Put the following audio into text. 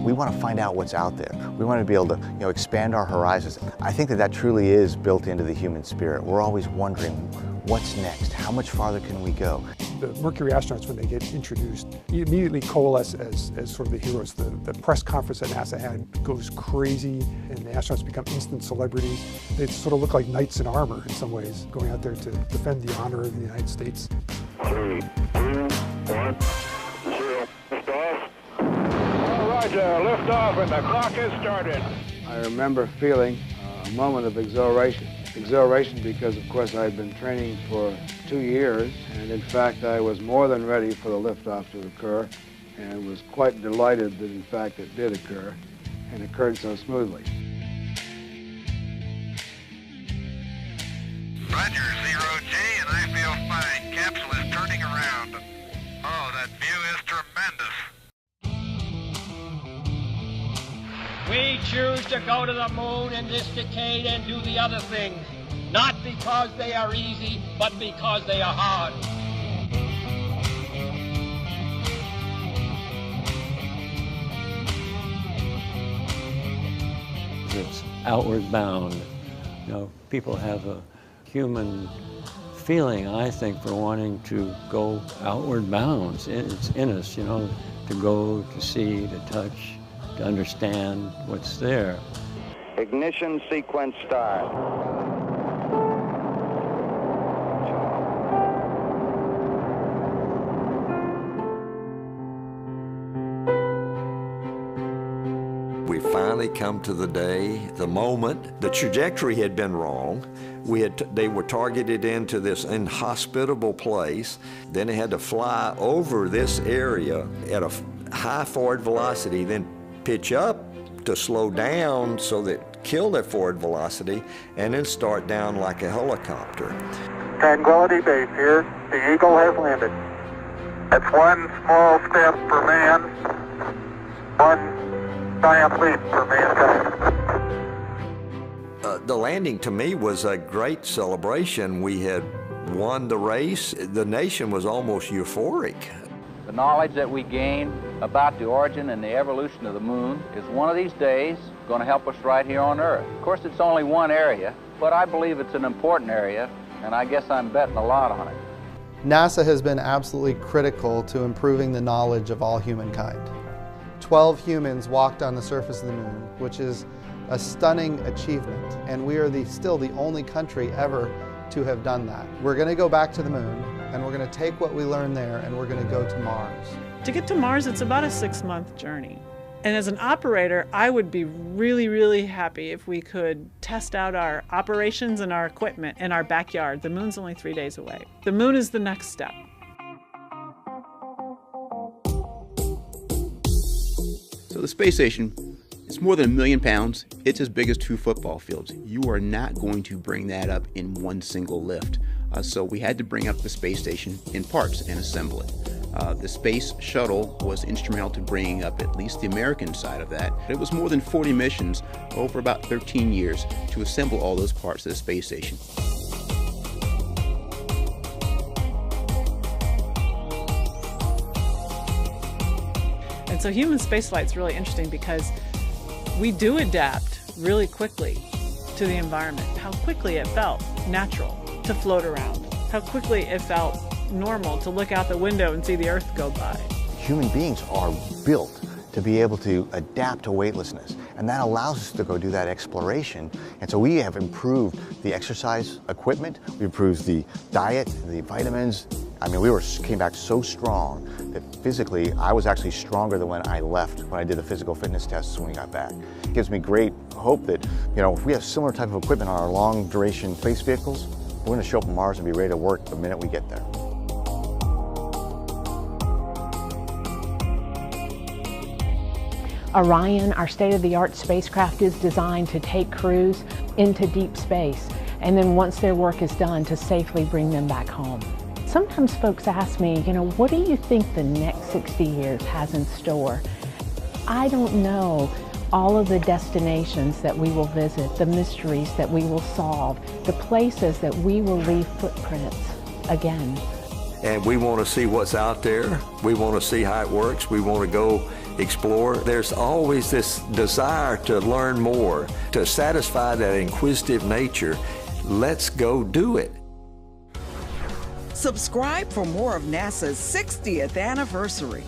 we want to find out what's out there. We want to be able to, expand our horizons. I think that truly is built into the human spirit. We're always wondering, what's next? How much farther can we go? The Mercury astronauts, when they get introduced, immediately coalesce as sort of the heroes. The press conference that NASA had goes crazy, and the astronauts become instant celebrities. They sort of look like knights in armor in some ways, going out there to defend the honor of the United States. 3, 2, 1, 0, liftoff. All right, liftoff, and the clock has started. I remember feeling a moment of exhilaration. Exhilaration because, of course, I had been training for 2 years, and in fact, I was more than ready for the liftoff to occur, and was quite delighted that, in fact, it did occur, and occurred so smoothly. Roger, 0G, and I feel fine. Capsule is turning around. Oh, that view is tremendous. We choose to go to the moon in this decade and do the other things, not because they are easy, but because they are hard. It's outward bound. People have a human feeling, I think, for wanting to go outward bound. It's in us, to go, to see, to touch, to understand what's there. Ignition sequence start. We finally come to the day, the moment. The trajectory had been wrong. They were targeted into this inhospitable place. Then they had to fly over this area at a high forward velocity, then pitch up to slow down so that kill their forward velocity, and then start down like a helicopter. Tranquility Base here. The Eagle has landed. That's one small step for man, one giant leap for mankind. The landing to me was a great celebration. We had won the race. The nation was almost euphoric. The knowledge that we gain about the origin and the evolution of the moon is one of these days going to help us right here on Earth. Of course, it's only one area, but I believe it's an important area, and I guess I'm betting a lot on it. NASA has been absolutely critical to improving the knowledge of all humankind. 12 humans walked on the surface of the moon, which is a stunning achievement, and we are still the only country ever to have done that. We're going to go back to the moon, and we're going to take what we learned there and we're going to go to Mars. To get to Mars, it's about a 6-month journey. And as an operator, I would be really, really happy if we could test out our operations and our equipment in our backyard. The moon's only 3 days away. The moon is the next step. So the space station, it's more than 1 million pounds. It's as big as 2 football fields. You are not going to bring that up in one single lift. So we had to bring up the space station in parts and assemble it. The space shuttle was instrumental to bringing up at least the American side of that. It was more than 40 missions over about 13 years to assemble all those parts of the space station. And so human spaceflight is really interesting because we do adapt really quickly to the environment. How quickly it felt natural to float around. How quickly it felt normal to look out the window and see the Earth go by. Human beings are built to be able to adapt to weightlessness, and that allows us to go do that exploration. And so we have improved the exercise equipment, we improved the diet, the vitamins. I mean, came back so strong that physically I was actually stronger than when I left, when I did the physical fitness tests when we got back. It gives me great hope that, if we have similar type of equipment on our long duration space vehicles, we're going to show up on Mars and be ready to work the minute we get there. Orion, our state-of-the-art spacecraft, is designed to take crews into deep space, and then once their work is done, to safely bring them back home. Sometimes folks ask me, what do you think the next 60 years has in store? I don't know all of the destinations that we will visit, the mysteries that we will solve, the places that we will leave footprints again. And we want to see what's out there. We want to see how it works. We want to go explore. There's always this desire to learn more, to satisfy that inquisitive nature. Let's go do it. Subscribe for more of NASA's 60th anniversary.